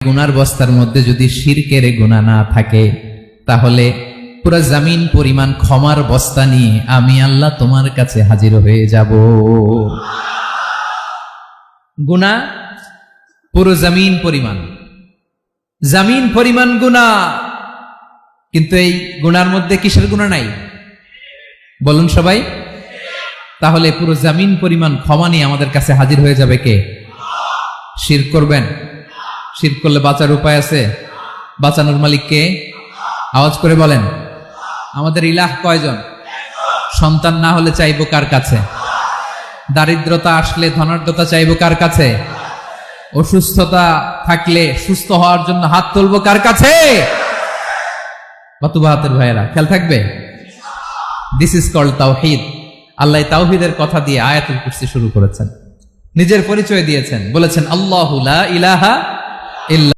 গুনার বস্তার মধ্যে যদি শিরকের গুনাহ না থাকে, তাহলে পুরো জমিন পরিমাণ ক্ষমার বস্তা নিয়ে আমি আল্লাহ তোমার কাছে হাজির হয়ে যাব। গুনাহ পুরো জমিন পরিমাণ গুনাহ, কিন্তু এই গুনার মধ্যে কিসের গুনাহ নাই বলুন সবাই? তাহলে পুরো জমিন পরিমাণ ক্ষমা নিয়ে আমাদের কাছে হাজির হয়ে যাবে কে? শিরক করবেন? শিরক করলে বাঁচার উপায় আছে? বাঁচানোর মালিক কে? আওয়াজ করে বলেন। আমাদের ইলাহ কয়জন? সন্তান না হলে চাইবো কার কাছে? দারিদ্রতা আসলে ধনাঢ্যতা চাইবো কার কাছে? অসুস্থতা থাকলে সুস্থ হওয়ার জন্য হাত তুলবো কার কাছে? বাতুবাহাতের ভাইয়েরা খেয়াল থাকবে। দিস ইজ কল্ড তাওহীদ। আল্লাহ তাওহীদের কথা দিয়ে আয়াতুল কুরসি শুরু করেছেন, নিজের পরিচয় দিয়েছেন, বলেছেন আল্লাহু লা ইলাহা ইল্লা